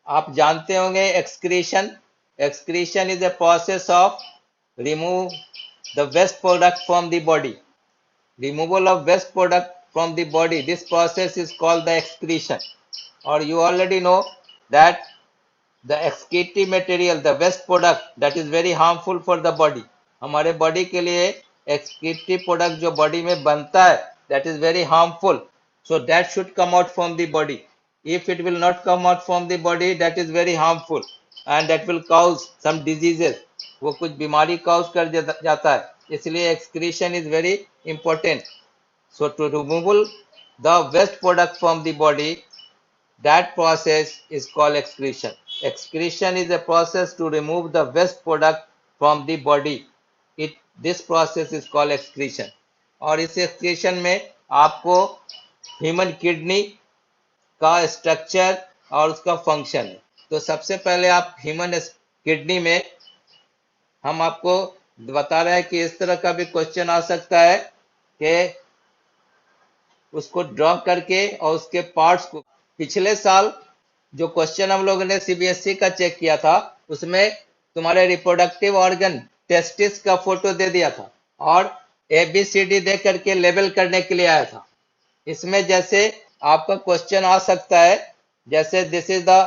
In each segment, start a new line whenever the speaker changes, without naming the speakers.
आप जानते होंगे excretion. Excretion is a process of remove the waste product from the body. Removal of waste product from the body, this process is called the excretion. Or you already know that the excretory material, the waste product, that is very harmful for the body. हमारे body के लिए excretory product जो body में बनता है, that is very harmful. So that should come out from the body. If it will not come out from the body, that is very harmful and that will cause some diseases. वो कुछ बीमारी cause कर जाता है. इसलिए excretion is very important. So to remove the waste product from the body, that process is called excretion. Excretion is a process to remove the waste product from the body. This process is called excretion. और इस excretion में आपको human kidney का structure और उसका function है. तो सबसे पहले आप ह्यूमन किडनी में हम आपको बता रहे हैं कि इस तरह का भी क्वेश्चन आ सकता है कि उसको ड्रॉ करके और उसके पार्ट्स को. पिछले साल जो क्वेश्चन हम लोगों ने सीबीएसई का चेक किया था उसमें तुम्हारे रिप्रोडक्टिव ऑर्गन टेस्टिस का फोटो दे दिया था और एबीसीडी दे करके लेबल करने के लिए आया था. इसमें जैसे आपका क्वेश्चन आ सकता है जैसे this is the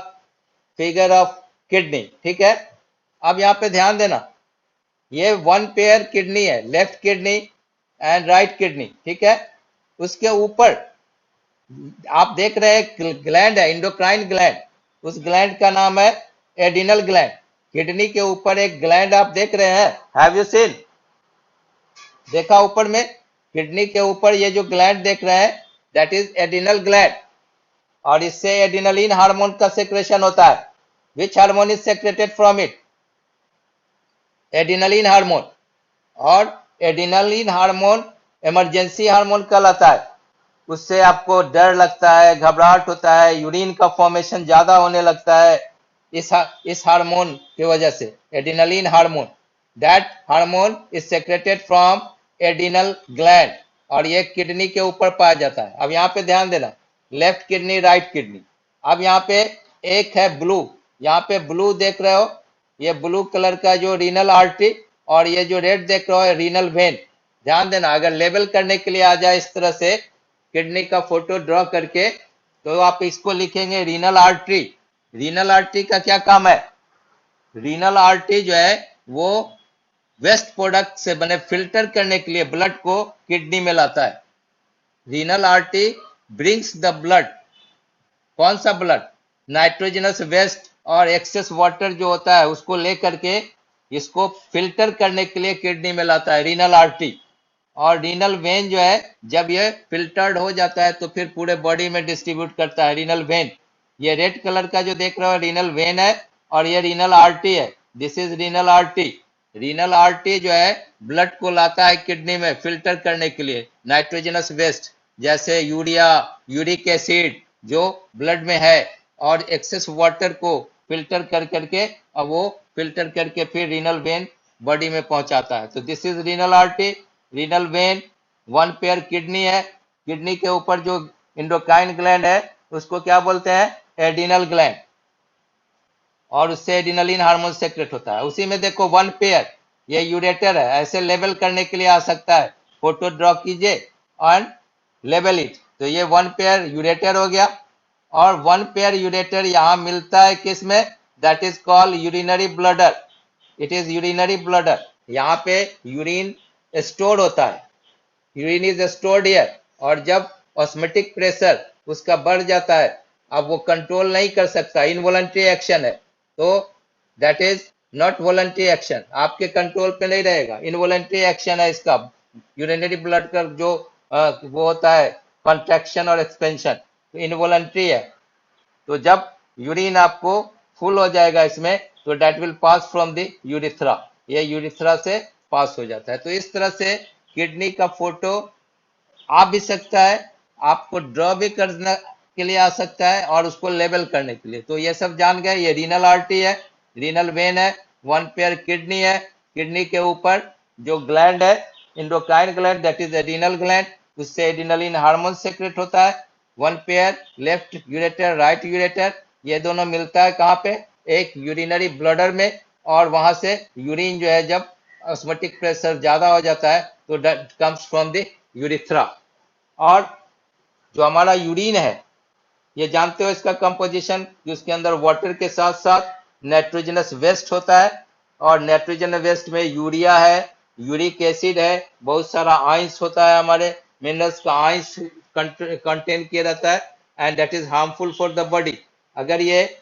figure of kidney. ठीक है, अब यहाँ पे ध्यान देना, ये वन पेयर किडनी है, left kidney and right kidney. ठीक है, उसके ऊपर आप देख रहे हैं ग्लैंड है, इंडोक्राइन ग्लैंड. उस ग्लैंड का नाम है एडिनल ग्लैंड. किडनी के ऊपर एक ग्लैंड आप देख रहे हैं, हैव यू सीन? देखा ऊपर में किडनी के ऊपर ये जो ग्लैंड देख रहे हैं दैट इज एडिनल ग्लैंड और इससे एडिनलिन हार्मोन का सेक्रेशन होता है. Which hormone is secreted from it? Adrenaline hormone. और एडिनलिन हार्मोन इमरजेंसी हार्मोन कहलाता है. उससे आपको डर लगता है, घबराहट होता है, यूरिन का फॉर्मेशन ज्यादा होने लगता है इस हार्मोन की वजह से, adrenaline hormone. That hormone is secreted from adrenal gland और ये किडनी के ऊपर पाया जाता है. अब यहाँ पे ध्यान देना, लेफ्ट किडनी राइट किडनी. अब यहाँ पे एक है ब्लू, यहाँ पे ब्लू देख रहे हो, ये ब्लू कलर का जो रीनल आर्टरी और ये जो रेड देख रहे हो रीनल वेन. ध्यान देना, अगर लेबल करने के लिए आ जाए इस तरह से किडनी का फोटो ड्रॉ करके तो आप इसको लिखेंगे रीनल आर्टरी. रीनल आर्टरी का क्या काम है? रीनल आर्टरी जो है वो वेस्ट प्रोडक्ट से बने फिल्टर करने के लिए ब्लड को किडनी में लाता है. Renal artery brings the blood. कौन सा ब्लड? नाइट्रोजनस वेस्ट और एक्सेस वाटर जो होता है उसको लेकर के इसको फिल्टर करने के लिए किडनी में लाता है रीनल आर्टरी. और रीनल वेन जो है जब ये फिल्टर्ड हो जाता है तो फिर पूरे बॉडी में डिस्ट्रीब्यूट करता है रीनल वेन. ये रेड कलर का जो देख रहे हो रीनल वेन है और ये रीनल आर्टरी है. This is renal artery. Renal artery जो है ब्लड को लाता है किडनी में फिल्टर करने के लिए नाइट्रोजनस वेस्ट जैसे यूरिया, यूरिक एसिड जो ब्लड में है और एक्सेस वाटर को फिल्टर कर करके अब वो फिल्टर करके फिर रीनल वेन बॉडी में पहुंचाता है. तो this is renal artery. Renal vein, one pair kidney है, किडनी के ऊपर जो इंडोक्राइन ग्लैंड है उसको क्या बोलते हैं? Adrenal gland. और उससे एडिनलिन हार्मोन सेक्रेट होता है. उसी में देखो वन पेयर, ये यूरेटर है, ऐसे लेबल करने के लिए आ सकता है. फोटो ड्रॉ कीजिए एंड लेबल इट. तो ये वन पेयर यूरेटर हो गया. और वन पेयर यूरेटर यहाँ मिलता है किस में? That is called urinary bladder. It is urinary bladder. यहाँ पे यूरिन स्टोर होता है, यूरिन इज स्टोर्ड हियर. और जब ऑस्मेटिक प्रेशर उसका बढ़ जाता है, अब वो कंट्रोल नहीं कर सकता, इनवॉलंटरी एक्शन है, तो that is not voluntary action, आपके कंट्रोल पे नहीं रहेगा, इनवॉलंटरी एक्शन है इसका. यूरिनरी ब्लड का जो वो होता है कॉन्ट्रैक्शन और एक्सपेंशन, तो इनवॉलंटरी है. तो जब यूरिन आपको फुल हो जाएगा इसमें तो that will pass from the urethra, ये यूरिथ्रा से पास हो जाता है. तो इस तरह से किडनी का फोटो आ भी सकता है, आपको ड्रॉ भी करने के लिए आ सकता है और उसको लेबल करने के लिए. तो ये सब जान गए. ये रीनल आर्टरी है, रीनल वेन है, वन पेयर किडनी है, किडनी के ऊपर जो ग्लैंड है endocrine gland that is adrenal gland, उससे एडिनलिन हार्मोन सेक्रेट होता है. One pair left ureter right ureter, ये दोनों मिलता है कहाँ पे, एक यूरिनरी ब्लडर में, और वहां से यूरिन जो है जब ऑस्मोटिक प्रेशर ज्यादा हो जाता है तो that comes from the urethra. और जो हमारा यूरिन है, ये जानते हो इसका कंपोजिशन, कि उसके अंदर वाटर के साथ साथ नाइट्रोजनस वेस्ट होता है, और नाइट्रोजन वेस्ट में यूरिया है, यूरिक एसिड है, बहुत सारा आइंस होता है, हमारे मिनरल्स का आइंस कंटेन किया रहता है, and that is harmful for the body. अगर ये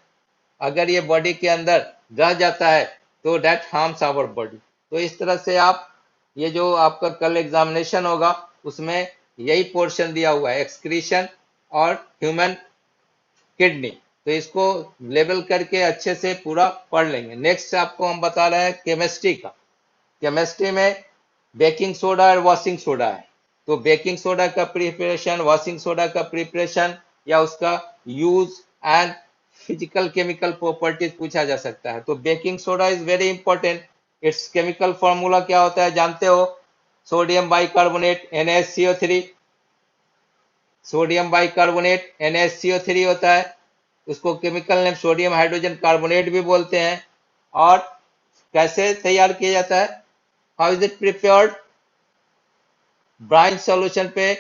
अगर ये बॉडी के अंदर रह जाता है तो दैट हार्म्स आवर बॉडी। तो इस तरह से आप, ये जो आपका कल एग्जामिनेशन होगा उसमें यही पोर्शन दिया हुआ है, एक्सक्रीशन और ह्यूमन किडनी। तो इसको लेबल करके अच्छे से पूरा पढ़ लेंगे। नेक्स्ट आपको हम बता रहे हैं केमिस्ट्री का। केमिस्ट्री में बेकिंग सोडा और वॉशिंग सोडा है। तो बेकिंग सोडा का प्रिपरेशन, वॉशिंग सोडा का प्रिपरेशन, या उसका use and physical chemical properties पूछा जा सकता है। तो baking soda is very important. It's chemical formula क्या होता है जानते हो? Sodium bicarbonate NaCO3। Sodium bicarbonate NaCO3 होता है, उसको chemical name sodium hydrogen carbonate भी बोलते हैं। और कैसे तैयार किया जाता है? How is it prepared? Brine solution पे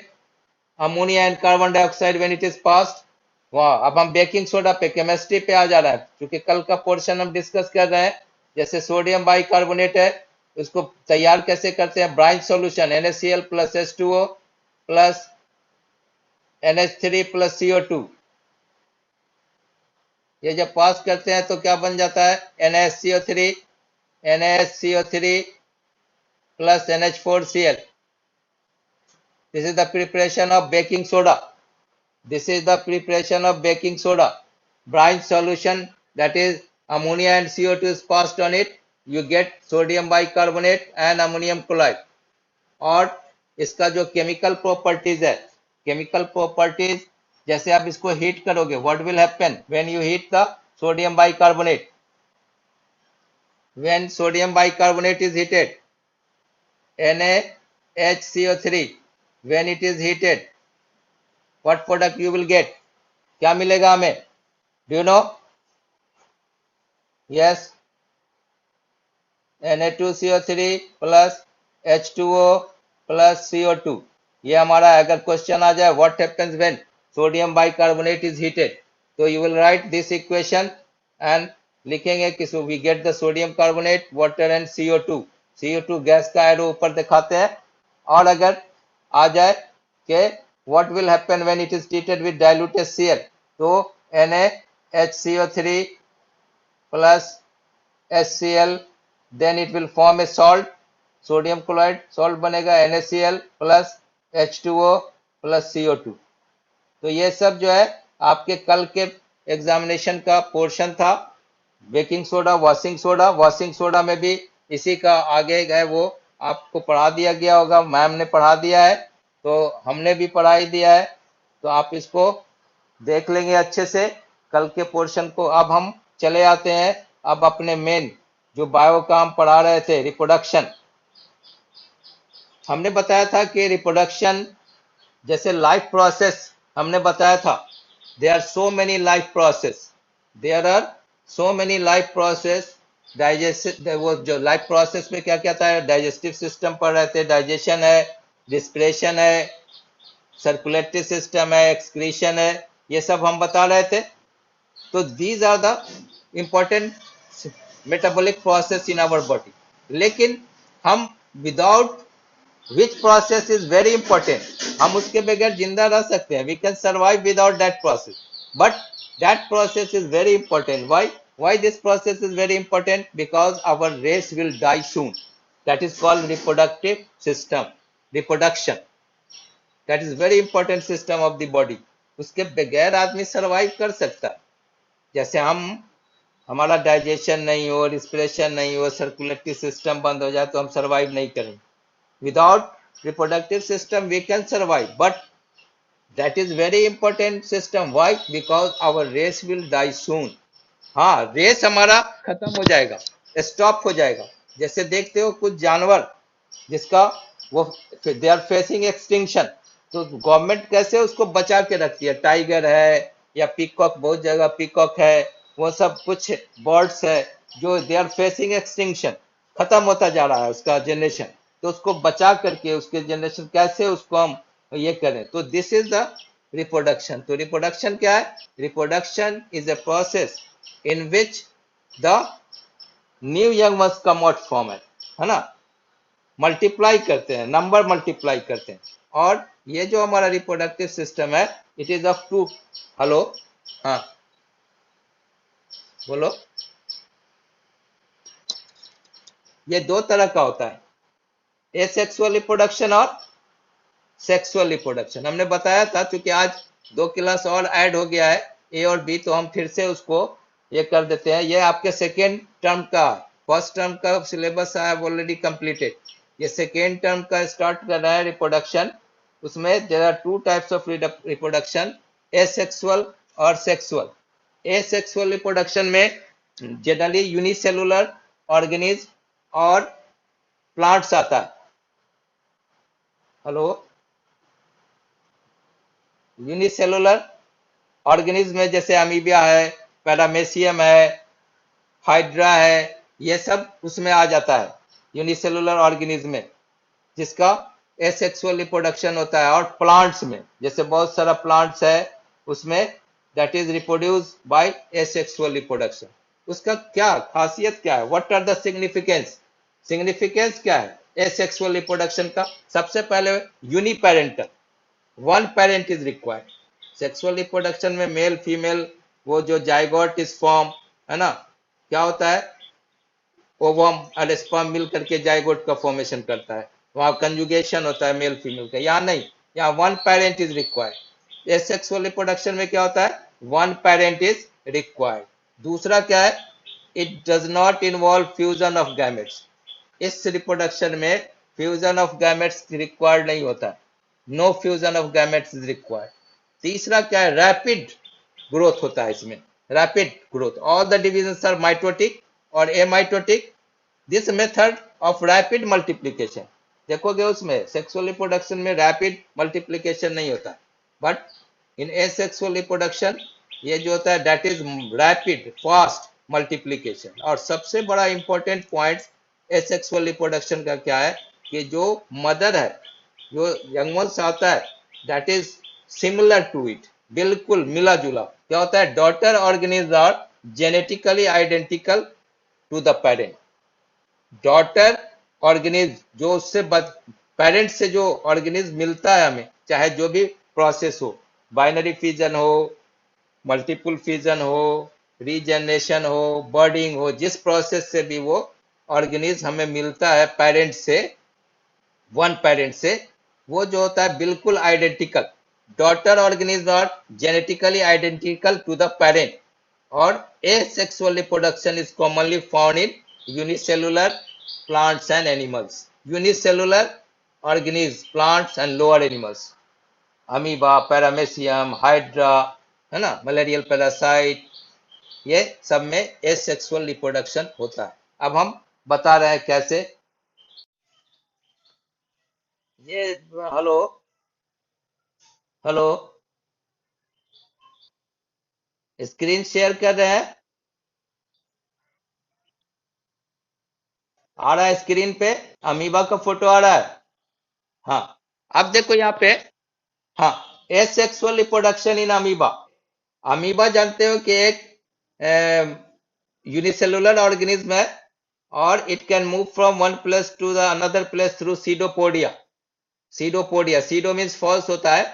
ammonia and carbon dioxide when it is passed. वाह, अब हम बेकिंग सोडा पे, केमिस्ट्री पे आ जा रहा है, क्योंकि कल का पोर्शन हम डिस्कस कर रहे हैं। जैसे सोडियम बाइकार्बोनेट है, उसको तैयार कैसे करते हैं? Brine solution NaCl plus H2O plus NH3 plus CO2, ये जब पास करते हैं तो क्या बन जाता है? NaCO3 plus NH4Cl। This is the preparation of baking soda. This is the preparation of baking soda. Brine solution, that is ammonia and CO2 is passed on it. You get sodium bicarbonate and ammonium chloride. और इसका जो chemical properties है, chemical properties, जैसे आप इसको heat करोगे, what will happen when you heat the sodium bicarbonate? When sodium bicarbonate is heated, NaHCO3, when it is heated, what product you will get? क्या मिलेगा हमें? Do you know? Yes, Na2CO3 plus H2O plus CO2। ये हमारा अगर question आ जाए, what happens when sodium bicarbonate is heated, तो you will write this equation and लिखेंगे कि so we get the sodium carbonate, water and CO2। CO2 gas का arrow ऊपर दिखाते हैं। और अगर आ जाए कि what will happen when it is treated with diluted Cl, तो NaHCO3 plus HCl, then it will form a salt, sodium chloride salt बनेगा, NaCl plus H2O plus CO2। तो ये सब जो है आपके कल के एग्जामिनेशन का पोर्शन था। Baking soda, washing soda, washing soda में भी इसी का आगे है, वो आपको पढ़ा दिया गया होगा, मैम ने पढ़ा दिया है, तो हमने भी पढ़ाई दिया है, तो आप इसको देख लेंगे अच्छे से कल के पोर्शन को। अब हम चले आते हैं अब अपने मेन जो बायो का हम पढ़ा रहे थे, रिप्रोडक्शन। हमने बताया था कि रिप्रोडक्शन जैसे लाइफ प्रोसेस हमने बताया था, there are so many life process, there are so many life process. Digest, वो जो लाइफ प्रोसेस में क्या क्या था, डाइजेस्टिव सिस्टम पढ़ रहे थे, डाइजेशन है, रिस्पिरेशन है, सर्कुलेटरी सिस्टम है, एक्सक्रीशन है, ये सब हम बता रहे थे। तो these are the important metabolic process in our body. लेकिन हम without which process is very important, हम उसके बगैर जिंदा रह सकते हैं, we can survive without that process, but that process is very important. why this process is very important? Because our race will die soon. That is called reproductive system, reproduction, that is very important system of the body। उसके बगैर आदमी survive कर सकता है। जैसे हमारा digestion नहीं हो, रिस्पिरेशन नहीं हो, सर्कुलेटरी सिस्टम बंद हो जाए तो हम सर्वाइव नहीं करेंगे। Without reproductive system we can survive, but that is very important system. Why? Because our race will die soon. हाँ, रेस हमारा खत्म हो जाएगा, स्टॉप हो जाएगा। जैसे देखते हो कुछ जानवर जिसका वो दे आर फेसिंग एक्सटिंक्शन, तो गवर्नमेंट कैसे उसको बचा के रखती है। टाइगर है, या पीकॉक, बहुत जगह पीकॉक है, वो सब कुछ बर्ड्स है जो दे आर फेसिंग एक्सटिंक्शन, खत्म होता जा रहा है उसका जनरेशन। तो उसको बचा करके उसके जनरेशन कैसे उसको हम ये करें, तो दिस इज द रिप्रोडक्शन। तो रिप्रोडक्शन क्या है? Reproduction is a process in which the new young ones come out from it, है ना, मल्टीप्लाई करते हैं, नंबर मल्टीप्लाई करते हैं। और ये जो हमारा रिप्रोडक्टिव सिस्टम है, it is of two, hello, हाँ बोलो, ये दो तरह का होता है, एसेक्सुअल रिप्रोडक्शन और सेक्सुअल रिप्रोडक्शन। हमने बताया था, क्योंकि आज दो क्लास और ऐड हो गया है, ए और बी, तो हम फिर से उसको ये कर देते हैं। ये आपके सेकेंड टर्म का, फर्स्ट टर्म का syllabus I have already completed, ये सेकेंड टर्म का स्टार्ट कर रहा है रिप्रोडक्शन। उसमें there are two types of reproduction, asexual और सेक्सुअल। एसेक्सुअल रिप्रोडक्शन में जनरली यूनिसेलुलर ऑर्गेनिज्म और प्लांट्स आता है। हेलो, यूनिसेलुलर ऑर्गेनिज्म में जैसे अमीबिया है, पैरामेसियम है, हाइड्रा है, ये सब उसमें आ जाता है यूनिसेलुलर ऑर्गेनिज्म में, जिसका एसेक्सुअल रिप्रोडक्शन होता है। और प्लांट्स में जैसे बहुत सारा प्लांट्स है, उसमें that is reproduce by asexual reproduction. उसका क्या खासियत क्या है, what are the significance, significance क्या है एसेक्सुअल रिप्रोडक्शन का? सबसे पहले uniparental, one parent is required. Sexual reproduction में मेल फीमेल, वो जो जाइगोट इज फॉर्म, है ना, क्या होता है, ओवम और स्पर्म मिल करके जाइगोट का फॉर्मेशन करता है, वहां कंजुगेशन होता है मेल फीमेल का। यहाँ नहीं, यहाँ one parent is required. Asexual reproduction में क्या होता है, वन पेरेंट इज रिक्वायर्ड। दूसरा क्या है, it does not involve fusion of gametes. इस रिप्रोडक्शन में फ्यूजन ऑफ गैमेट्स रिक्वायर्ड नहीं होता, no fusion of gametes is required. तीसरा क्या है, रैपिड ग्रोथ होता है इसमें, rapid growth, all the divisions are mitotic और amitotic. This method of rapid multiplication, देखोगे उसमें सेक्सुअल रिप्रोडक्शन में रैपिड मल्टीप्लीकेशन नहीं होता, बट इन एसेक्सुअल रिप्रोडक्शन ये जो होता है that is rapid fast multiplication. और सबसे बड़ा इंपॉर्टेंट पॉइंट एसेक्सुअल रिप्रोडक्शन का क्या है, कि जो मदर है, जो यंग वंस आता है, that is similar to it, बिल्कुल मिला जुला। क्या होता है, daughter organism are genetically identical to the parent. Daughter organism जो उससे पेरेंट से जो ऑर्गेनिज्म मिलता है हमें, चाहे जो भी प्रोसेस हो, बाइनरी फिजन हो, मल्टीपल फिजन हो, रीजनरेशन हो, बर्डिंग हो, जिस प्रोसेस से भी वो ऑर्गेनिज्म हमें मिलता है पेरेंट से, वन पेरेंट से, वो जो होता है बिल्कुल identical. Daughter organism are genetically identical to the parent. और asexual reproduction is commonly found in unicellular plants and animals, unicellular organisms, plants and lower animals, amoeba, paramecium, hydra, है ना, मलेरियल पैरासाइट, ये सब में एसेक्सुअल रिप्रोडक्शन होता है। अब हम बता रहे हैं कैसे ये, हेलो, हेलो, स्क्रीन शेयर कर रहे हैं, आ रहा है स्क्रीन पे, अमीबा का फोटो आ रहा है, हाँ। अब देखो यहाँ पे, हाँ, asexual reproduction in amoeba. Amoeba जानते हो कि एक यूनिसेलुलर ऑर्गेनिज्म है, और it can move from one place to the another place through pseudopodia. Pseudopodia, pseudo means false होता है,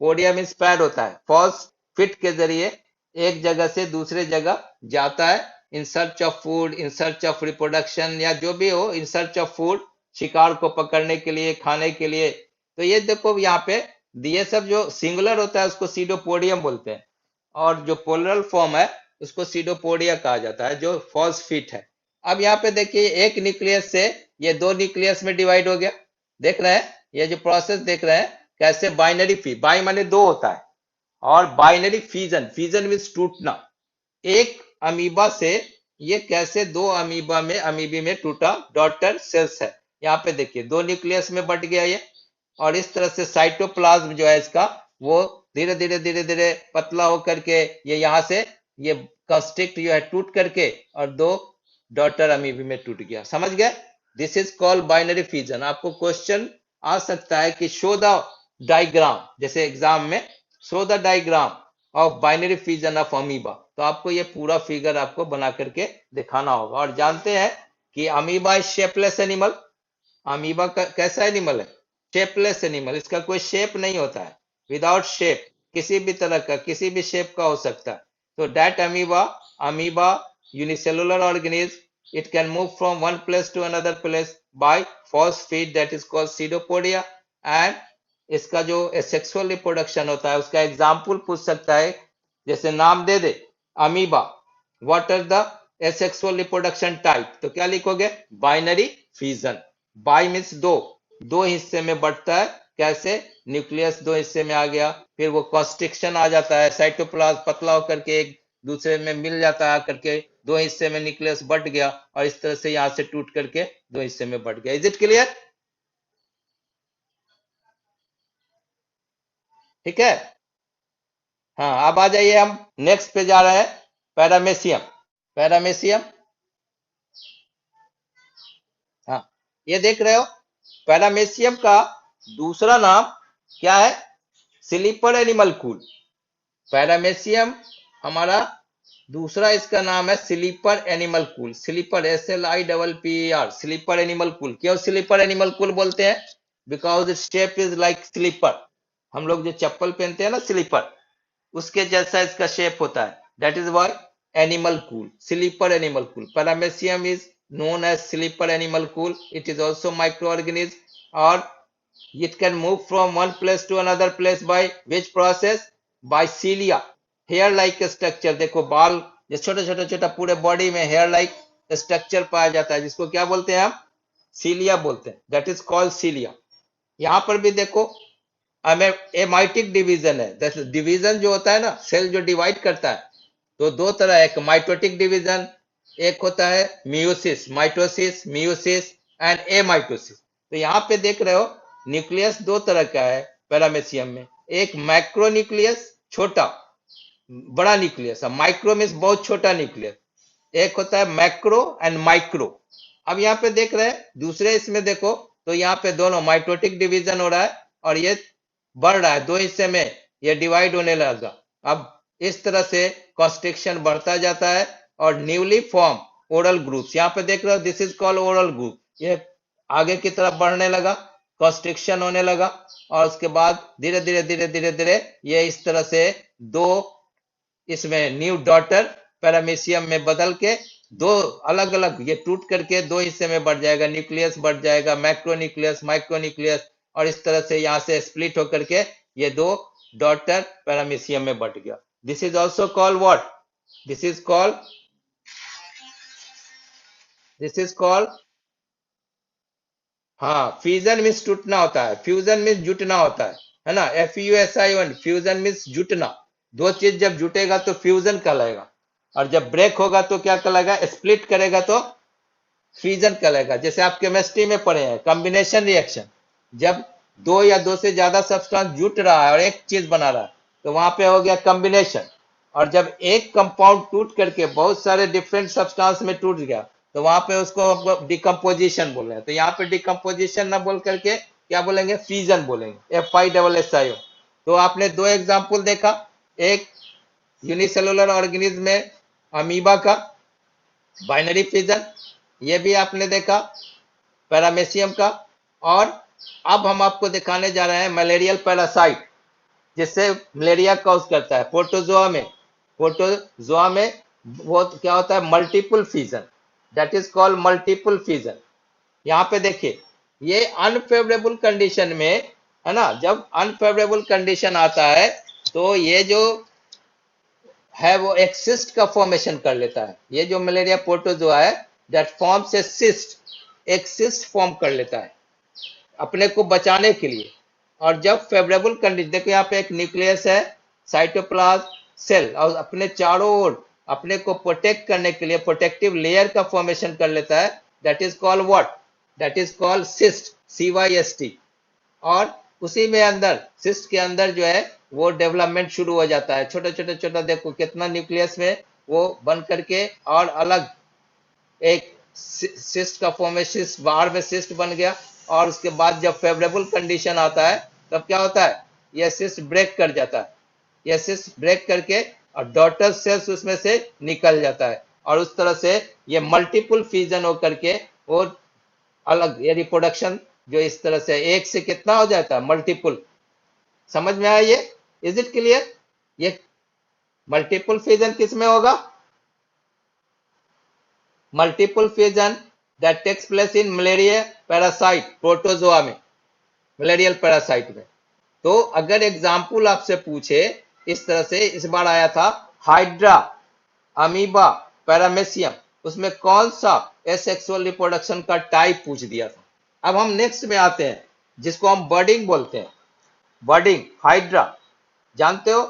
पोडिया मीन्स पैड होता है, फॉल्स फिट के जरिए एक जगह से दूसरे जगह जाता है, in search of food, in search of reproduction, या जो भी हो, इन सर्च ऑफ फूड, शिकार को पकड़ने के लिए, खाने के लिए। तो ये देखो यहाँ पे, ये सब जो सिंगुलर होता है उसको सीडोपोडियम बोलते हैं, और जो प्लुरल फॉर्म है उसको सीडोपोडिया कहा जाता है, जो फॉल्स फिट है। अब यहाँ पे देखिए, एक न्यूक्लियस से ये दो न्यूक्लियस में डिवाइड हो गया, देख रहे हैं, ये जो प्रोसेस देख रहे हैं कैसे, बाइनरी फी, बाई माने दो होता है, और बाइनरी फीजन, फीजन मीन्स टूटना, एक अमीबा से ये कैसे दो अमीबा में, अमीबी में टूटा, डॉटर सेल्स है। यहाँ पे देखिए दो न्यूक्लियस में बट गया ये, और इस तरह से साइटोप्लाज्म जो है इसका, वो धीरे धीरे धीरे धीरे पतला होकर के ये यहाँ से ये कंस्ट्रिक्ट जो है टूट करके और दो डॉटर अमीबी में टूट गया। समझ गए? This is called binary fission. आपको क्वेश्चन आ सकता है कि शो द डायग्राम, जैसे एग्जाम में show the diagram of binary fission of amoeba, तो आपको ये पूरा फिगर आपको बना करके दिखाना होगा। और जानते हैं कि amoeba is shapeless animal. Amoeba का कैसा एनिमल है? Shapeless animal. इसका कोई शेप नहीं होता है, विदाउट शेप, किसी भी तरह का किसी भी शेप का हो सकता है। तो that amoeba unicellular organism, it can move from one place to another place by false feet, that is called pseudopodia. And इसका जो सेक्सुअल रिप्रोडक्शन होता है उसका एग्जाम्पल पूछ सकता है, जैसे नाम दे दे amoeba, what are the asexual reproduction type, तो क्या लिखोगे? Binary fission. बाई मीन्स दो, दो हिस्से में बढ़ता है। कैसे? न्यूक्लियस दो हिस्से में आ गया, फिर वो कॉन्स्ट्रिक्शन आ जाता है, साइटोप्लाज्म पतला होकर के एक दूसरे में मिल जाता है, करके दो हिस्से में न्यूक्लियस बढ़ गया और इस तरह से यहां से टूट करके दो हिस्से में बढ़ गया। Is it clear? ठीक है। हाँ, अब आ जाइए, हम नेक्स्ट पे जा रहे हैं, पैरामेसियम। पैरामेसियम, हाँ, ये देख रहे हो, पैरामेसियम का दूसरा नाम क्या है? Slipper animalcule. पैरामेसियम हमारा दूसरा इसका नाम है slipper animalcule. Slipper, SLIPPER, slipper animalcule. क्यों स्लीपर एनिमल कूल बोलते हैं? Because it shape is like slipper. हम लोग जो चप्पल पहनते हैं ना, स्लीपर, उसके जैसा इसका शेप होता है। That is why animalcule, slipper animalcule. Paramecium is known as sleeper animal cool. It is also microorganism, or it can move from one place to another place by which process? By cilia, hair like structure। देखो बाल, ये छोटा छोटा छोटा पूरे body में hair like structure पाया जाता है, जिसको क्या बोलते हैं हम? सीलिया बोलते हैं। That is called cilia. यहां पर भी देखो एमाइटिक डिवीजन है। डिवीजन जो होता है ना, सेल जो डिवाइड करता है, तो दो तरह है, एक माइटोटिक डिवीजन, एक होता है meiosis, mitosis, meiosis and amitosis. तो यहाँ पे देख रहे हो न्यूक्लियस दो तरह का है पैरामेसियम में, एक मैक्रो न्यूक्लियस, छोटा, बड़ा न्यूक्लियस, माइक्रो मीन्स बहुत छोटा न्यूक्लियस, एक होता है मैक्रो एंड माइक्रो। अब यहाँ पे देख रहे हैं दूसरे इसमें देखो, तो यहाँ पे दोनों माइटोटिक डिवीजन हो रहा है और ये बढ़ रहा है, दो हिस्से में ये डिवाइड होने लगा। अब इस तरह से कॉन्स्ट्रिक्शन बढ़ता जाता है और न्यूली फॉर्म ओरल ग्रुप्स, यहाँ पे देख रहे हो, this is called oral group. ये आगे की तरफ बढ़ने लगा, कॉन्स्ट्रिक्शन होने लगा और उसके बाद धीरे धीरे धीरे धीरे धीरे ये इस तरह से दो इसमें न्यू डॉटर पैरामीशियम में बदल के दो अलग अलग ये टूट करके दो हिस्से में बढ़ जाएगा, न्यूक्लियस बढ़ जाएगा, मैक्रो न्यूक्लियस, माइक्रो न्यूक्लियस, और इस तरह से यहाँ से स्प्लिट होकर के ये दो डॉटर पैरामीशियम में बढ़ गया। This is also called what? This is called, this is called, हाँ, फ्यूजन मीन्स टूटना होता है, फ्यूजन मीन्स जुटना होता है ना, FUSION, फ्यूजन मीन्स जुटना। दो चीज जब जुटेगा तो फ्यूजन कहलाएगा, और जब ब्रेक होगा तो क्या कहलाएगा? स्प्लिट करेगा तो फ्यूजन कहलाएगा। जैसे आप केमिस्ट्री में पढ़े हैं कॉम्बिनेशन रिएक्शन, जब दो या दो से ज्यादा सब्सटेंस जुट रहा है और एक चीज बना रहा है तो वहां पे हो गया कॉम्बिनेशन। और जब एक कंपाउंड टूट करके बहुत सारे डिफरेंट सब्सटेंस में टूट गया तो वहां पे उसको डिकम्पोजिशन बोल रहे हैं। तो यहाँ पे डिकम्पोजिशन ना बोल करके क्या बोलेंगे? फ्यूजन बोलेंगे, FISSIO। तो आपने दो एग्जाम्पल देखा, एक यूनिसेलुलर ऑर्गेनिज्म में अमीबा का बाइनरी फ्यूजन, ये भी आपने देखा पैरामेसियम का। और अब हम आपको दिखाने जा रहे हैं मलेरियल पैरासाइट, जिससे मलेरिया कॉज करता है, प्रोटोजोआ में। प्रोटोजोआ में वो क्या होता है? Multiple fusion, that is called multiple fusion. यहाँ पे देखिए, ये अनफेवरेबल कंडीशन में है ना, जब अनफेवरेबल कंडीशन आता है तो ये जो है वो एक सिस्ट का फॉर्मेशन कर लेता है। ये जो मलेरिया प्रोटोजोआ है दैट फॉर्म्स ए सिस्ट, एक सिस्ट फॉर्म कर लेता है अपने को बचाने के लिए। और जब फेवरेबल कंडीशन, देखो यहाँ पे एक न्यूक्लियस है, साइटोप्लाज्म, सेल, और अपने चारों ओर अपने को प्रोटेक्ट करने के लिए प्रोटेक्टिव लेयर का फॉर्मेशन कर लेता है, that is called what? That is called cyst, CYST। और उसी में अंदर सिस्ट के अंदर जो है वो डेवलपमेंट शुरू हो जाता है। छोटा छोटा छोटा देखो कितना न्यूक्लियस में वो बन करके और अलग एक सिस्ट का फॉर्मेशन, बाहर में सिस्ट बन गया। और उसके बाद जब फेवरेबल कंडीशन आता है तब क्या होता है, यह सिस्ट ब्रेक कर जाता है। यह सिस्ट ब्रेक करके और डॉटर सेल्स उसमें से निकल जाता है और उस तरह से ये मल्टीपल फ्यूजन होकर के वो अलग ये रिप्रोडक्शन जो इस तरह से एक से कितना हो जाता है, मल्टीपल। समझ में आया ये? Is it clear? ये मल्टीपल फ्यूजन किस में होगा? Multiple fusion that takes place in malaria parasite protozoa में, मलेरियल पैरासाइट में। तो अगर एग्जाम्पल आपसे पूछे इस तरह से, इस बार आया था हाइड्रा, अमीबा, पैरामेसियम, उसमें कौन सा एसेक्सुअल रिप्रोडक्शन का टाइप पूछ दिया था। अब हम नेक्स्ट में आते हैं जिसको हम बर्डिंग बोलते हैं। बर्डिंग, हाइड्रा जानते हो?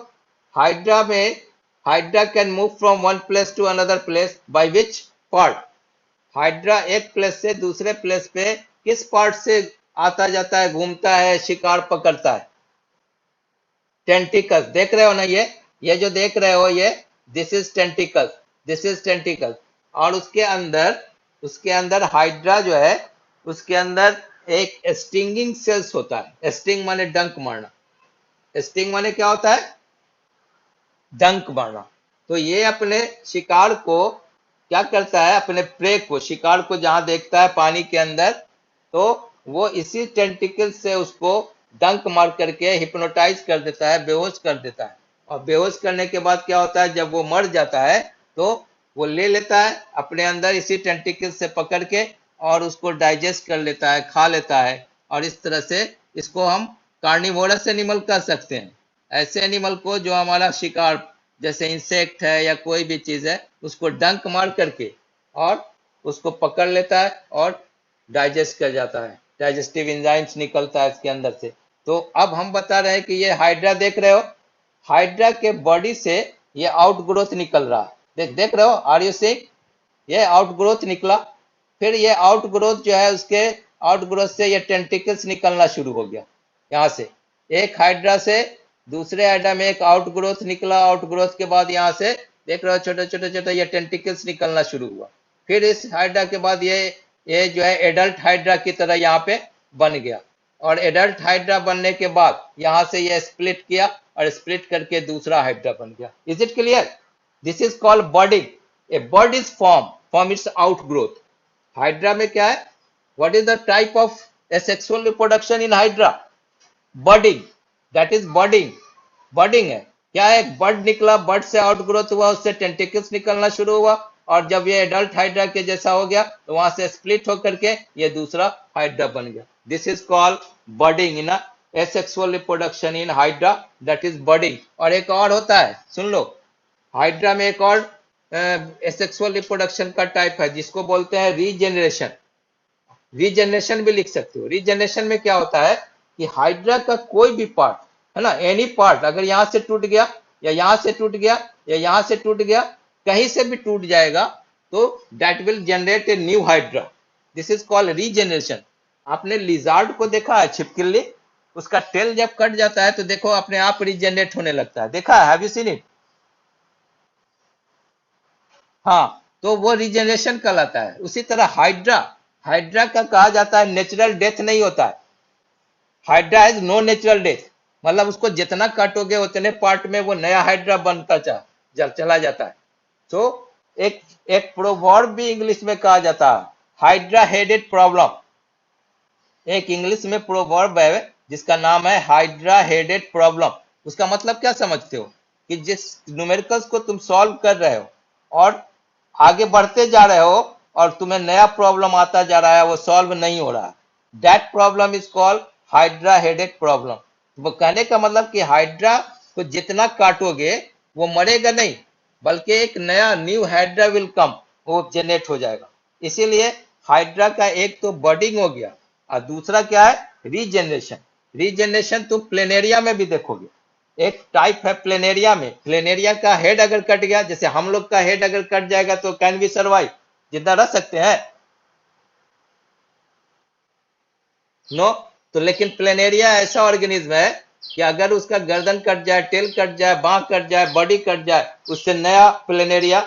हाइड्रा में hydra can move from one place to another place by which part? Hydra एक प्लेस से दूसरे प्लेस पे किस पार्ट से आता जाता है, घूमता है, शिकार पकड़ता है? टेंटिकल्स। देख रहे हो ना, ये जो देख रहे हो ये, this is tentacles, this is tentacles. और उसके अंदर हाइड्रा जो है उसके अंदर एक स्टिंगिंग सेल्स होता है। स्टिंग माने डंक मारना, स्टिंग माने क्या होता है, डंक मारना। तो ये अपने शिकार को क्या करता है, अपने प्रे को, शिकार को जहां देखता है पानी के अंदर, तो वो इसी टेंटिकल से उसको डंक मार करके हिप्नोटाइज कर देता है, बेहोश कर देता है। और बेहोश करने के बाद क्या होता है, जब वो मर जाता है तो वो ले लेता है अपने अंदर इसी टेंटिकल से पकड़ के और उसको डाइजेस्ट कर लेता है, खा लेता है। और इस तरह से इसको हम कार्निवोरस एनिमल कह सकते हैं। ऐसे एनिमल को जो हमारा शिकार जैसे इंसेक्ट है या कोई भी चीज है उसको डंक मार करके और उसको पकड़ लेता है और डाइजेस्ट कर जाता है, डाइजेस्टिव एंजाइम्स निकलता है इसके अंदर से। तो अब हम बता रहे हैं कि ये हाइड्रा देख रहे हो, हाइड्रा के बॉडी से ये आउटग्रोथ निकल रहा है। देख रहे हो, आर यू सीइंग? ये आउटग्रोथ निकला। फिर ये आउटग्रोथ जो है उसके आउटग्रोथ से ये टेंटिकल्स निकलना शुरू हो गया। यहाँ से एक हाइड्रा से दूसरे हाइड्रा में एक आउटग्रोथ निकला। आउटग्रोथ के बाद यहाँ से देख रहे हो छोटे छोटे छोटे ये टेंटिकल्स निकलना शुरू हुआ। फिर इस हाइड्रा के बाद ये जो है एडल्ट हाइड्रा की तरह यहाँ पे बन गया। और एडल्ट हाइड्रा बनने के बाद यहाँ से ये स्प्लिट किया और स्प्लिट करके दूसरा हाइड्रा बन गया। Is it clear? This is called budding. A bud is form its outgrowth. Hydra में क्या है, what is the type of sexual reproduction in hydra? Budding, that is budding. Budding है क्या है, एक बर्ड निकला, बर्ड से आउटग्रोथ हुआ, उससे टेंटिकल्स निकलना शुरू हुआ और जब ये एडल्ट हाइड्रा के जैसा हो गया तो वहां से स्प्लिट होकर के ये दूसरा हाइड्रा बन गया। This is called budding in asexual reproduction in hydra, that is budding. और एक और होता है, सुन लो, हाइड्रा में एक और एसेक्सुअल रिप्रोडक्शन का टाइप है जिसको बोलते हैं रीजेनरेशन। रीजेनरेशन भी लिख सकते हो। रीजेनरेशन में क्या होता है कि हाइड्रा का कोई भी पार्ट है ना, एनी पार्ट अगर यहां से टूट गया या यहां से टूट गया या यहां से टूट गया, कहीं से भी टूट जाएगा तो that will generate a new hydra. This is called regeneration. आपने लिजार्ड को देखा है, छिपकली, उसका टेल जब कट जाता है तो देखो अपने आप रीजेनरेट होने लगता है, देखा है? Have you seen it? हाँ, तो वो रीजेनरेशन कहलाता है। उसी तरह हाइड्रा, हाइड्रा का कहा जाता है नेचुरल डेथ नहीं होता है। Hydra is no natural death, मतलब उसको जितना काटोगे उतने पार्ट में वो नया हाइड्रा बनता चला जाता है। तो एक एक प्रोवर्ब भी इंग्लिश में कहा जाता है, हाइड्रा हेडेड प्रॉब्लम। एक इंग्लिश में प्रोवर्ब है जिसका नाम है हाइड्रा हेडेड प्रॉब्लम। उसका मतलब क्या समझते हो कि जिस न्यूमेरिकल्स को तुम सॉल्व कर रहे हो और आगे बढ़ते जा रहे हो और तुम्हें नया प्रॉब्लम आता जा रहा है, वो सॉल्व नहीं हो रहा, that problem is called hydra headed problem. वो कहने का मतलब कि हाइड्रा को जितना काटोगे वो मरेगा नहीं, बल्कि एक नया न्यू हाइड्रा विल कम, वो जनरेट हो जाएगा। इसीलिए हाइड्रा का एक तो बर्डिंग हो गया और दूसरा क्या है, रीजेनरेशन। रीजेनरेशन तुम प्लेनेरिया में भी देखोगे, एक टाइप है प्लेनेरिया में। प्लेनेरिया का हेड अगर कट गया, जैसे हम लोग का हेड अगर कट जाएगा तो कैन वी सर्वाइव, जिंदा रह सकते हैं? नो। तो लेकिन प्लेनेरिया ऐसा ऑर्गेनिज्म है कि अगर उसका गर्दन कट जाए, टेल कट जाए, बांह कट जाए, बॉडी कट जाए, उससे नया प्लेनेरिया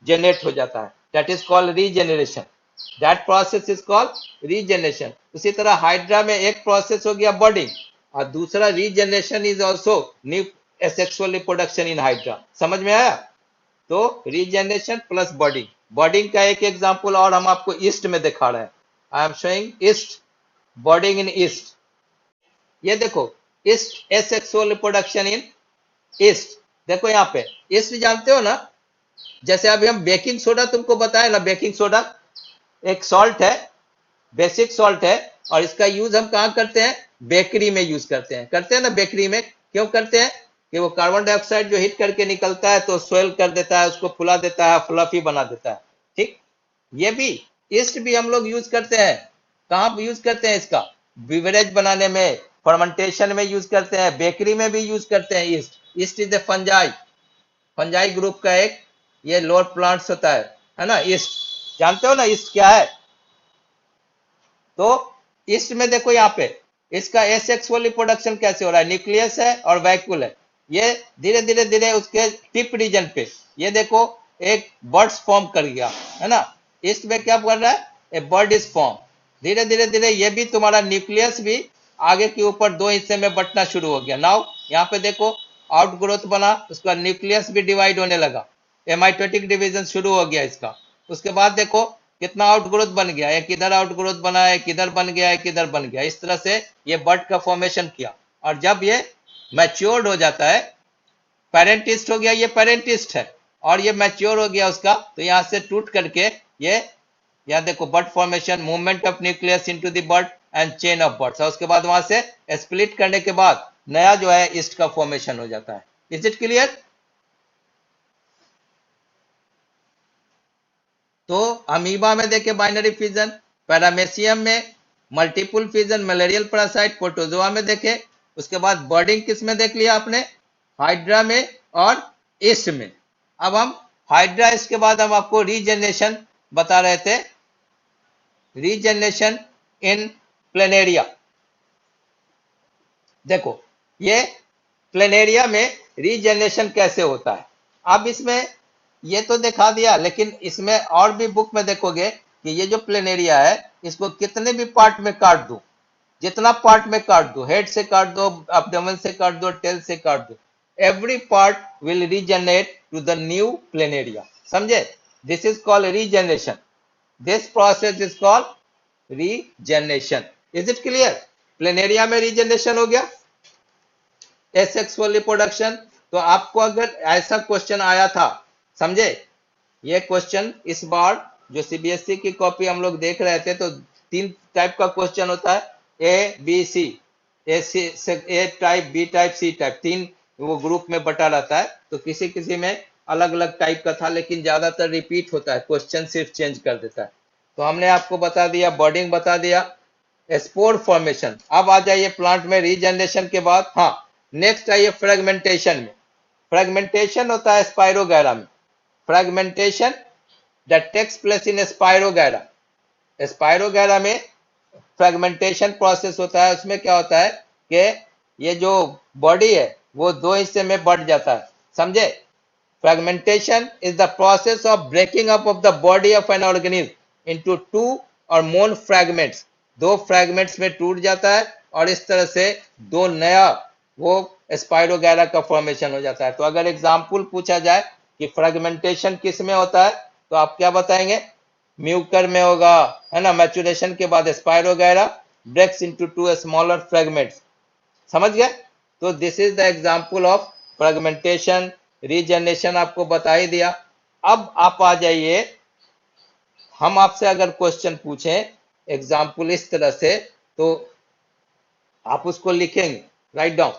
जनरेट हो जाता है। That is called regeneration. That process is called regeneration. उसी तरह हाइड्रा में एक प्रोसेस हो गया बॉडी, और दूसरा regeneration is also new sexual reproduction in hydra. समझ में आया? तो रीजेनरेशन प्लस बॉडिंग। बॉडिंग का एक एग्जांपल और हम आपको ईस्ट में दिखा रहे हैं। I am showing east, bonding in east. ये देखो, ईस्ट एसेक्सुअल रिप्रोडक्शन इन ईस्ट। देखो यहाँ पे ईस्ट जानते हो ना, जैसे अभी हम बेकिंग सोडा तुमको बताए ना, बेकिंग सोडा एक सॉल्ट है, बेसिक सॉल्ट है, और इसका यूज हम कहाँ करते हैं? बेकरी में यूज करते हैं ना। बेकरी में क्यों करते हैं? कि वो कार्बन डाइऑक्साइड जो हिट करके निकलता है तो स्वेल कर देता है, उसको फुला देता है, फ्लफी बना देता है। ठीक, ये भी ईस्ट भी हम लोग यूज करते हैं। कहाँ यूज करते हैं इसका? बिवरेज बनाने में, फर्मेंटेशन में यूज करते हैं, बेकरी में भी यूज करते हैं east. East is a fungi, fungi group का एक ये लोअर प्लांट्स होता है ना ईस्ट। जानते हो ना ईस्ट क्या है? तो ईस्ट में देखो यहाँ पे इसका एसेक्सुअल रिप्रोडक्शन कैसे हो रहा है। न्यूक्लियस है और वैक्यूल है। ये धीरे धीरे धीरे उसके टिप रीजन पे ये देखो एक बर्ड्स फॉर्म कर गया है ना। ईस्ट में क्या कर रहा है? ए बर्ड इज फॉर्म। धीरे धीरे धीरे ये भी तुम्हारा न्यूक्लियस भी आगे के ऊपर दो हिस्से में बंटना शुरू हो गया। नाउ यहाँ पे देखो आउट ग्रोथ बना, उसका न्यूक्लियस भी डिवाइड होने लगा, एमाइटोटिक डिवीजन शुरू हो गया इसका। उसके बाद देखो कितना आउट ग्रोथ बन गया, एक इधर आउट ग्रोथ बना, एक इधर बन गया, एक इधर बन गया। इस तरह से ये बर्ड का फॉर्मेशन किया। और जब ये मैच्योर्ड हो जाता है, पेरेंटिस्ट हो गया, ये पेरेंटिस्ट है, और ये मैच्योर हो गया उसका, तो यहां से टूट करके ये यहाँ देखो bud formation, movement of nucleus into the bird and chain of birds. और उसके बाद वहां से स्प्लिट करने के बाद नया जो है ईस्ट का फॉर्मेशन हो जाता है। Is it clear? तो अमीबा में देखे बाइनरी फिजन, पैरामेशियम में multiple fission, malarial parasite, protozoa में देखे। उसके बाद बर्डिंग किस में देख लिया आपने? हाइड्रा में और ईस्ट में। अब हम हाइड्रा, इसके बाद हम आपको रीजनरेशन बता रहे थे, रीजनरेशन इन प्लेनेरिया। देखो ये प्लेनेरिया में रीजनरेशन कैसे होता है। अब इसमें ये तो दिखा दिया, लेकिन इसमें और भी बुक में देखोगे कि ये जो प्लेनेरिया है इसको कितने भी पार्ट में काट दो, जितना पार्ट में काट दो, हेड से काट दो, एब्डोमेन से काट दो, टेल से काट दो, every part will regenerate to the new planaria. समझे? This is called regeneration. This process is called regeneration. Is it clear? Planaria में रीजनरेशन हो गया, एसेक्सुअल रिप्रोडक्शन। तो आपको अगर ऐसा क्वेश्चन आया था, समझे, ये क्वेश्चन इस बार जो सीबीएसई की कॉपी हम लोग देख रहे थे, तो 3 टाइप का क्वेश्चन होता है, A B C. A type, B type, C type, 3 वो ग्रुप में बटा रहता है। तो किसी किसी में अलग अलग टाइप का था, लेकिन ज्यादातर रिपीट होता है, क्वेश्चन सिर्फ चेंज कर देता है। तो हमने आपको बता दिया, बॉडिंग बता दिया, स्पोर फॉर्मेशन। अब आ जाइए प्लांट में रीजनरेशन के बाद। हाँ, नेक्स्ट आइए फ्रेगमेंटेशन में। फ्रेगमेंटेशन होता है स्पाइरोगैरा में। Fragmentation that takes place in spirogyra. Spirogyra में फ्रेगमेंटेशन प्रोसेस होता है। उसमें क्या होता है कि ये जो बॉडी है वो 2 हिस्से में बढ़ जाता है। समझे? Fragmentation is the process of breaking up of the body of an organism into 2 or more fragments. 2 fragments में टूट जाता है, और इस तरह से 2 नया वो स्पाइरोगैरा का फॉर्मेशन हो जाता है। तो अगर एग्जाम्पल पूछा जाए कि फ्रेगमेंटेशन किस में होता है, तो आप क्या बताएंगे? म्यूकर में होगा, है ना। मैचुरेशन के बाद स्पाइरोगैरा ब्रेक्स इनटू 2 स्मॉलर फ्रैगमेंट्स। समझ गए? तो this is the example of fragmentation. Regeneration आपको बता ही दिया। अब आप आ जाइए, हम आपसे अगर क्वेश्चन पूछें एग्जाम्पल इस तरह से, तो आप उसको लिखेंगे, राइट डाउन।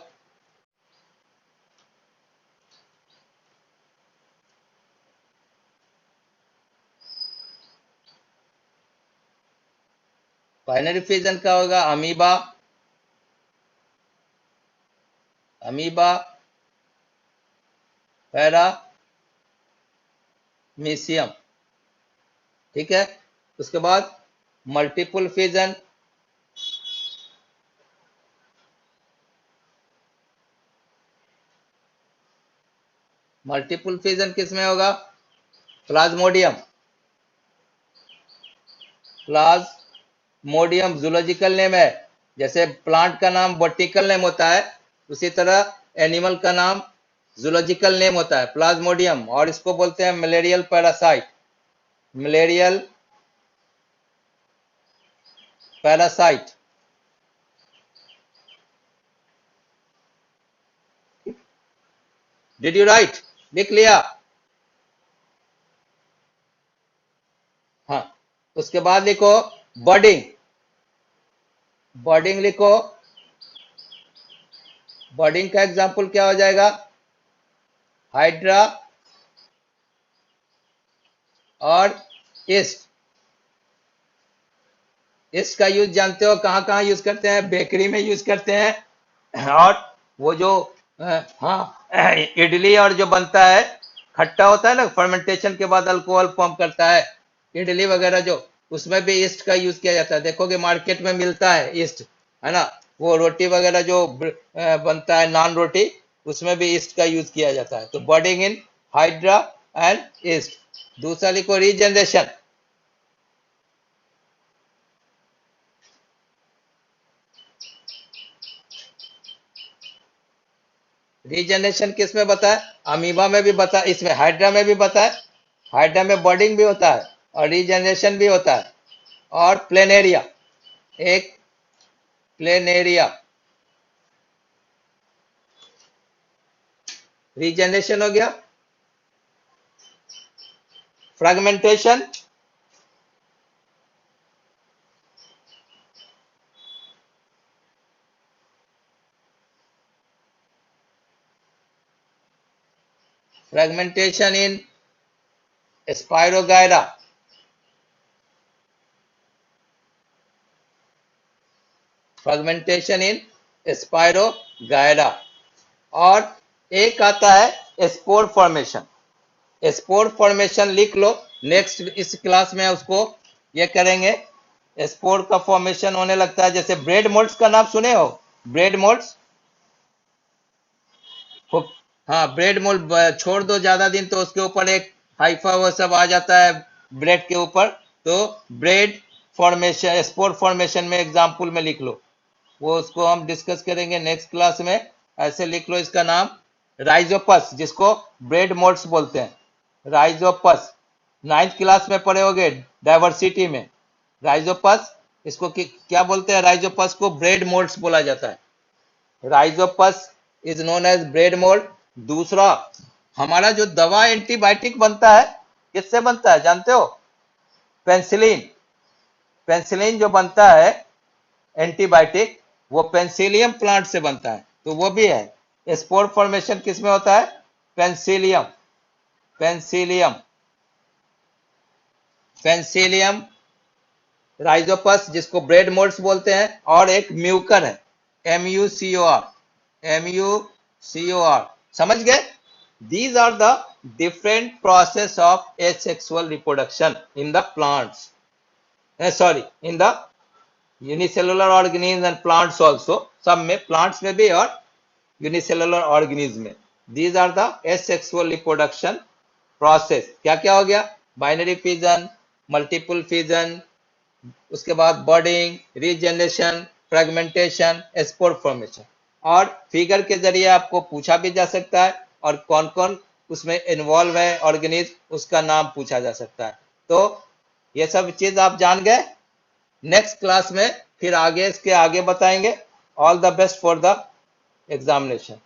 बाइनरी फिजन का होगा अमीबा, अमीबा, पैरामीशियम। ठीक है? उसके बाद मल्टीपल फिजन, मल्टीपल फिजन किस में होगा? प्लाज्मोडियम। प्लाज्मोडियम जूलॉजिकल नेम है। जैसे प्लांट का नाम बॉटनिकल नेम होता है, उसी तरह एनिमल का नाम जूलॉजिकल नेम होता है प्लाज्मोडियम, और इसको बोलते हैं malarial parasite. Malarial parasite. Did you right? लिख लिया? हाँ, उसके बाद लिखो बर्डिंग। बर्डिंग लिखो। बर्डिंग का एग्जाम्पल क्या हो जाएगा? हाइड्रा और ईस्ट। इसका यूज जानते हो कहाँ कहाँ यूज करते हैं? बेकरी में यूज करते हैं। और वो जो हाँ इडली और जो बनता है खट्टा होता है ना, फर्मेंटेशन के बाद अल्कोहल फॉर्म करता है, इडली वगैरह जो, उसमें भी ईस्ट का यूज किया जाता है। देखोगे मार्केट में मिलता है ईस्ट, है ना। वो रोटी वगैरह जो बनता है, नान रोटी, उसमें भी ईस्ट का यूज किया जाता है। तो बर्डिंग इन हाइड्रा एंड ईस्ट। दूसरा लिखो रीजनरेशन। रीजनरेशन किस में बताए? अमीबा में भी बताया, इसमें हाइड्रा में भी बताया। हाइड्रा में बर्डिंग भी होता है और रीजनरेशन भी होता है। और प्लेनेरिया, एक प्लेनेरिया रीजनरेशन हो गया। फ्रेगमेंटेशन, फ्रेगमेंटेशन इन स्पाइरोगायरा। फ्रेगमेंटेशन इन स्पाइरोगायरा। और एक आता है स्पोर फॉर्मेशन। स्पोर फॉर्मेशन लिख लो, नेक्स्ट इस क्लास में उसको ये करेंगे। स्पोर का फॉर्मेशन होने लगता है, जैसे ब्रेड मोल्ड्स का नाम सुने हो? Bread moulds. हाँ, ब्रेड मोल्ड छोड़ दो ज्यादा दिन तो उसके ऊपर एक हाइफा वो सब आ जाता है ब्रेड के ऊपर। तो ब्रेड फॉर्मेशन, स्पोर फॉर्मेशन में एग्जाम्पल में लिख लो, वो उसको हम डिस्कस करेंगे नेक्स्ट क्लास में। ऐसे लिख लो इसका नाम राइजोपस, जिसको ब्रेड मोल्ड्स बोलते हैं। राइजोपस 9th क्लास में पढ़े होगे डाइवर्सिटी में। राइजोपस, इसको क्या बोलते हैं? राइजोपस को ब्रेड मोल्ड्स बोला जाता है। Rhizopus is known as bread mould. दूसरा, हमारा जो दवा एंटीबायोटिक बनता है, किससे बनता है जानते हो? पेंसिलिन। पेंसिलिन जो बनता है एंटीबायोटिक, वो पेंसिलियम प्लांट से बनता है, तो वो भी है। स्पोर फॉर्मेशन किस में होता है? पेंसिलियम। पेंसिलियम, पेंसिलियम राइजोपस, जिसको ब्रेड मोल्ड्स बोलते हैं। और एक म्यूकर है, MUCOR। MUCOR, समझ गए? These are the different process of asexual reproduction in the plants. Sorry, in the unicellular organisms and plants also. सब में, plants में भी और unicellular organisms में। These are the asexual reproduction process। क्या क्या हो गया? बाइनरी फिजन, मल्टीपल फिजन, उसके बाद बर्डिंग, रीजनरेशन, फ्रेगमेंटेशन, स्पोर फॉर्मेशन। और फिगर के जरिए आपको पूछा भी जा सकता है, और कौन कौन उसमें इन्वॉल्व है ऑर्गेनिज्म, उसका नाम पूछा जा सकता है। तो ये सब चीज आप जान गए। नेक्स्ट क्लास में फिर आगे इसके आगे बताएंगे। All the best for the examination.